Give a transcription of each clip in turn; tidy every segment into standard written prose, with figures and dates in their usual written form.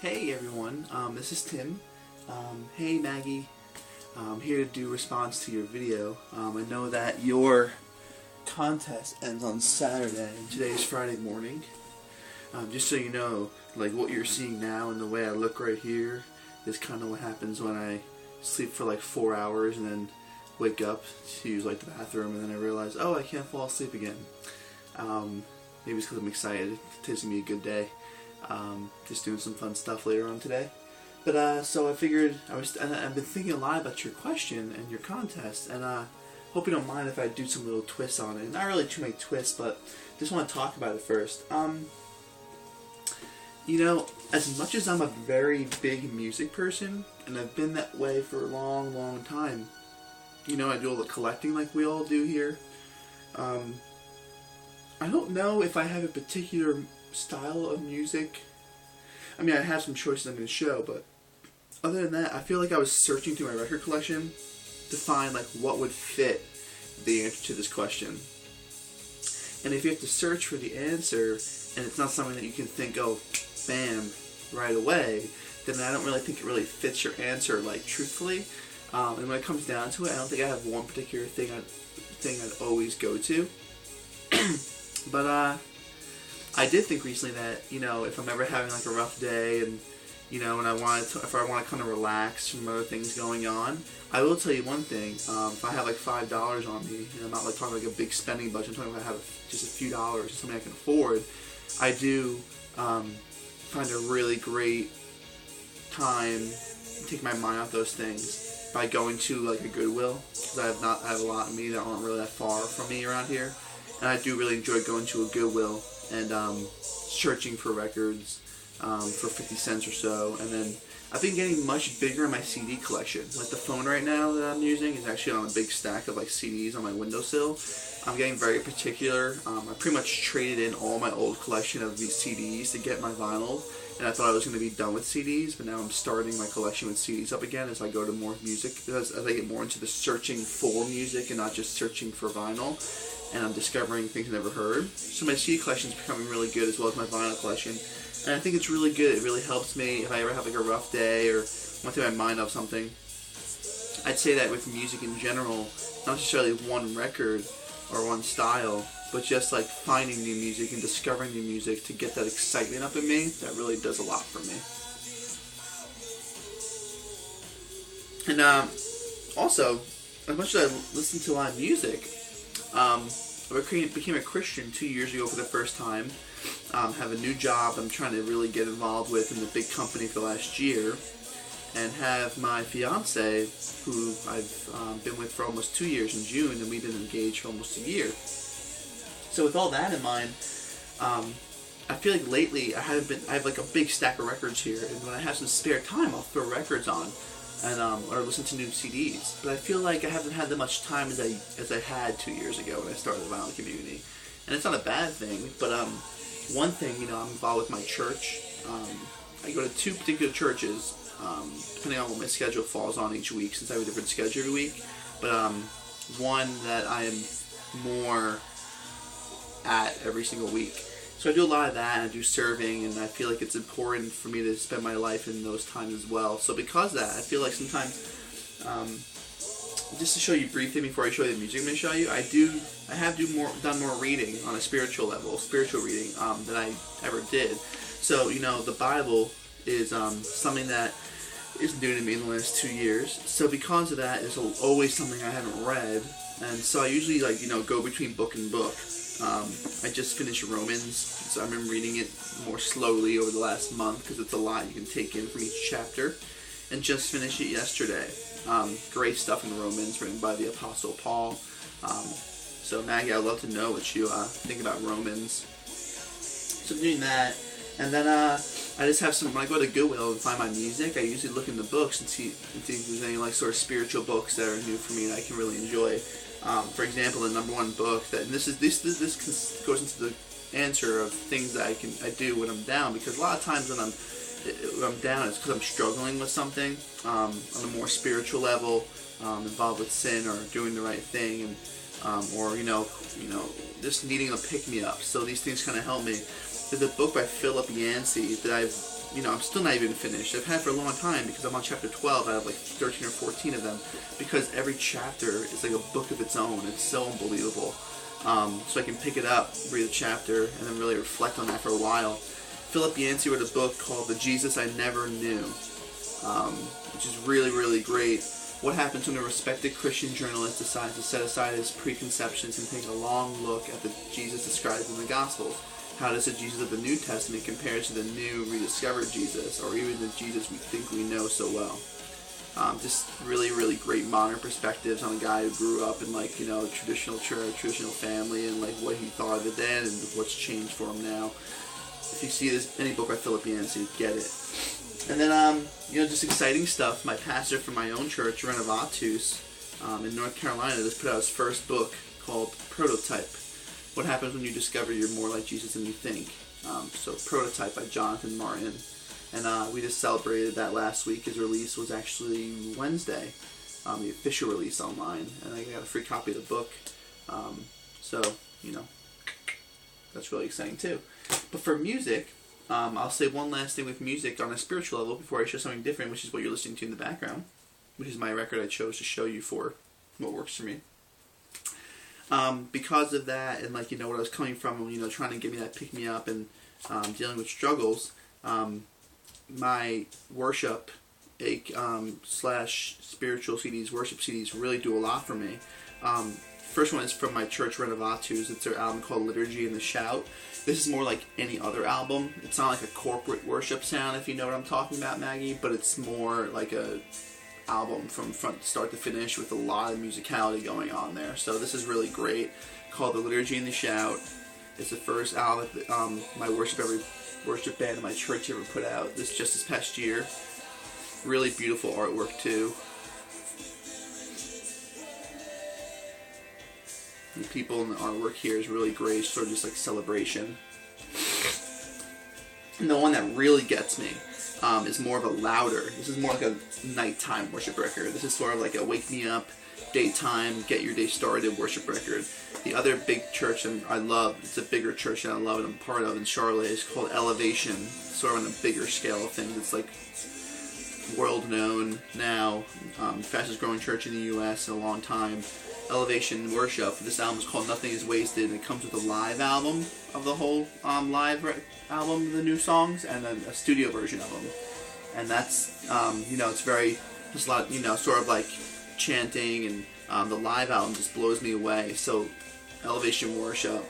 Hey everyone, this is Tim. Hey Maggie, I'm here to do a response to your video. I know that your contest ends on Saturday and today is Friday morning. Just so you know, like what you're seeing now and the way I look right here is kind of what happens when I sleep for like 4 hours and then wake up to use like the bathroom and then I realize, oh, I can't fall asleep again. Maybe it's because I'm excited. Today's going to be a good day. Just doing some fun stuff later on today. But so I figured I've been thinking a lot about your question and your contest, and hope you don't mind if I do some little twists on it. Not really too many twists, but just want to talk about it first. You know, as much as I'm a very big music person, and I've been that way for a long, long time. You know, I do all the collecting like we all do here. I don't know if I have a particular style of music. I mean, I have some choices I'm going to show, but other than that, I feel like I was searching through my record collection to find like what would fit the answer to this question. And if you have to search for the answer, and it's not something that you can think, oh, bam, right away, then I don't really think it really fits your answer, like, truthfully. And when it comes down to it, I don't think I have one particular thing I'd always go to. But I did think recently that, you know, if I'm ever having like a rough day and, you know, and if I want to kind of relax from other things going on, I will tell you one thing. If I have like $5 on me, and I'm not like talking like a big spending budget, I'm talking about I have just a few dollars, something I can afford, I do find a really great time to take my mind off those things by going to like a Goodwill, because I have a lot of me that aren't really that far from me around here, and I do really enjoy going to a Goodwill and searching for records for 50 cents or so. And then I've been getting much bigger in my CD collection. Like the phone right now that I'm using is actually on a big stack of like CDs on my windowsill. I'm getting very particular. I pretty much traded in all my old collection of these CDs to get my vinyl, and I thought I was going to be done with CDs, but now I'm starting my collection with CDs up again as I go to more music, as I get more into the searching for music and not just searching for vinyl. And I'm discovering things I've never heard. So my CD collection is becoming really good, as well as my vinyl collection. And I think it's really good. It really helps me if I ever have like a rough day or want to take my mind off something. I'd say that with music in general, not necessarily one record or one style, but just like finding new music and discovering new music to get that excitement up in me, that really does a lot for me. And also, as much as I listen to a lot of music, I became a Christian 2 years ago for the first time. Have a new job I'm trying to really get involved with in the big company for the last year, and have my fiance, who I've been with for almost 2 years in June, and we've been engaged for almost a year. So with all that in mind, I feel like lately I have like a big stack of records here, and when I have some spare time, I'll throw records on. And or listen to new CDs, but I feel like I haven't had that much time as I had 2 years ago when I started the vinyl community, and it's not a bad thing. But one thing, you know, I'm involved with my church. I go to two particular churches, depending on what my schedule falls on each week, since I have a different schedule every week. But one that I am more at every single week. So I do a lot of that, and I do serving, and I feel like it's important for me to spend my life in those times as well. So because of that, I feel like sometimes, just to show you briefly before I show you the music I'm going to show you, I have done more reading on a spiritual reading, than I ever did. So, you know, the Bible is something that is new to me in the last 2 years. So because of that, it's always something I haven't read, and so I usually, like, you know, go between book and book. I just finished Romans, so I've been reading it more slowly over the last month because it's a lot you can take in from each chapter, and just finished it yesterday. Great stuff in Romans, written by the Apostle Paul. So Maggie, I'd love to know what you think about Romans. So I'm doing that, and then I just have when I go to Goodwill and find my music, I usually look in the books and see if there's any like sort of spiritual books that are new for me that I can really enjoy. For example, the number one book that, and this goes into the answer of things that I do when I'm down, because a lot of times when I'm down, it's because I'm struggling with something on a more spiritual level, involved with sin or doing the right thing, and or you know, just needing a pick me up. So these things kind of help me. is a book by Philip Yancey that I'm still not even finished. I've had for a long time because I'm on chapter 12 out of like 13 or 14 of them, because every chapter is like a book of its own. It's so unbelievable. So I can pick it up, read a chapter, and then really reflect on that for a while. Philip Yancey wrote a book called The Jesus I Never Knew, which is really, really great. What happens when a respected Christian journalist decides to set aside his preconceptions and take a long look at the Jesus described in the Gospels? How does the Jesus of the New Testament compare to the new, rediscovered Jesus, or even the Jesus we think we know so well? Just really, really great modern perspectives on a guy who grew up in traditional church, traditional family, and like what he thought of it then and what's changed for him now. If you see any book by Philip Yancey, get it. And then, just exciting stuff. My pastor from my own church, Renovatus, in North Carolina, just put out his first book called Prototype. What happens when you discover you're more like Jesus than you think? So Prototype by Jonathan Martin. And we just celebrated that last week. His release was actually Wednesday, the official release online. And I got a free copy of the book. That's really exciting too. But for music, I'll say one last thing with music on a spiritual level before I show something different, which is what you're listening to in the background, which is my record I chose to show you for what works for me. Because of that, and what I was coming from, trying to get me that pick me up and dealing with struggles, my worship slash spiritual CDs, worship CDs really do a lot for me. First one is from my church, Renovatus. It's their album called Liturgy and the Shout. This is more like any other album. It's not like a corporate worship sound, if you know what I'm talking about, Maggie, but it's more like a album from start to finish with a lot of musicality going on there. So this is really great, called The Liturgy and the Shout. It's the first album that my worship band in my church ever put out this past year. Really beautiful artwork too. The people in the artwork here is really great, sort of just like celebration. And the one that really gets me is more of a louder. This is more like a nighttime worship record. This is sort of like a wake me up, daytime, get your day started worship record. The other big church I love, it's a bigger church that I love and I'm part of in Charlotte, is called Elevation. Sort of on a bigger scale of things. It's like world known now, fastest growing church in the U.S. in a long time. Elevation Worship. This album is called Nothing Is Wasted, and it comes with a live album of the whole live album, the new songs, and then a studio version of them. And that's, it's very, just a lot, sort of like chanting, and the live album just blows me away. So, Elevation Worship,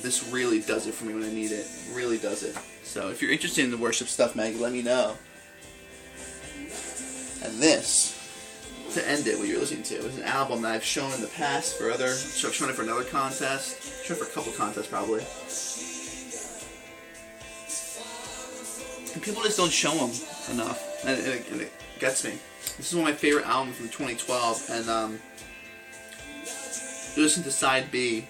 this really does it for me when I need it. Really does it. So, if you're interested in the worship stuff, Maggie, let me know. And this, to end it, what you're listening to, is an album that I've shown in the past for I've shown it for another contest. I've shown it for a couple contests probably. And people just don't show them enough, and it gets me. This is one of my favorite albums from 2012, and you listen to Side B.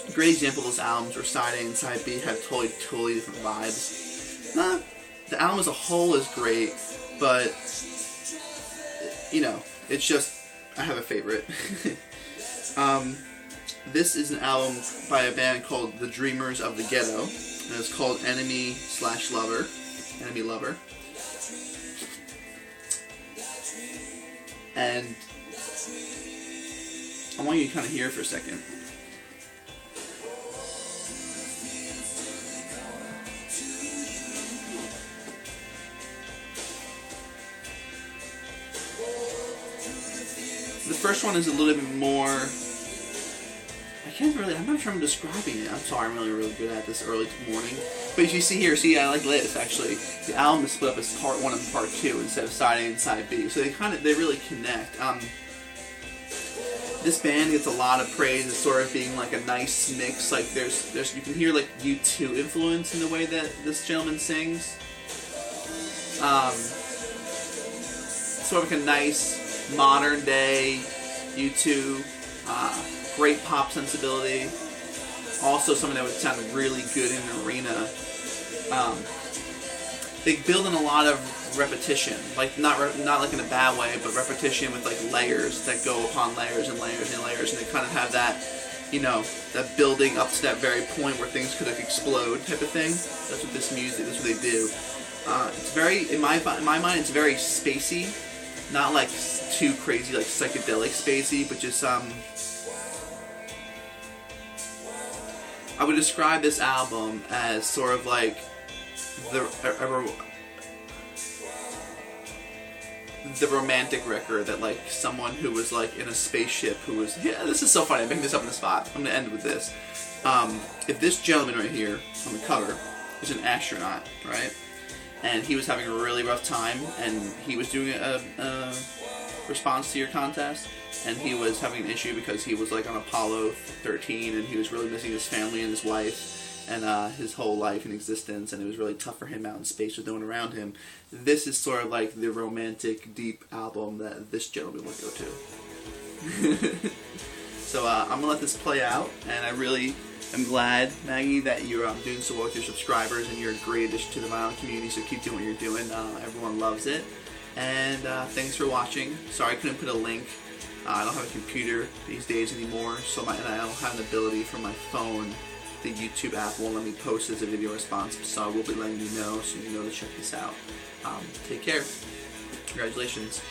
A great example of those albums where Side A and Side B have totally different vibes. The album as a whole is great, but it's just, I have a favorite. This is an album by a band called The Dreamers of the Ghetto, and it's called Enemy Lover. And I want you to kind of hear it for a second. The first one is a little bit more, I'm not sure I'm describing it. I'm sorry, I'm really good at this early morning. But as you see here, I like this actually. The album is split up as part 1 and part 2 instead of side A and side B. So they really connect. This band gets a lot of praise as sort of being like a nice mix. Like there's you can hear like U2 influence in the way that this gentleman sings. Sort of like a nice modern day U2, great pop sensibility. Also something that would sound really good in an arena. They build in a lot of repetition, like not like in a bad way, but repetition with like layers that go upon layers and layers and layers, and they kind of have that you know, that building up to that very point where things could like explode type of thing. That's what this music, that's what they do. It's very, in my mind, it's very spacey, not like too crazy, like psychedelic spacey, but just I would describe this album as sort of like the romantic record that like someone who was like in a spaceship who was, yeah, this is so funny, I'm making this up on the spot. I'm gonna end with this. If this gentleman right here on the cover is an astronaut, right, and he was having a really rough time, and he was doing a response to your contest, and he was having an issue because he was like on Apollo 13, and he was really missing his family and his wife and his whole life and existence, and it was really tough for him out in space with no one around him. This is sort of like the romantic, deep album that this gentleman would go to. So I'm going to let this play out, and I really am glad, Maggie, that you're doing so well with your subscribers, and you're a great addition to the violin community, so keep doing what you're doing. Everyone loves it. And thanks for watching. Sorry I couldn't put a link. I don't have a computer these days anymore, so and I don't have an ability from my phone. The YouTube app won't let me post as a video response, so I will be letting you know so you know to check this out. Take care. Congratulations.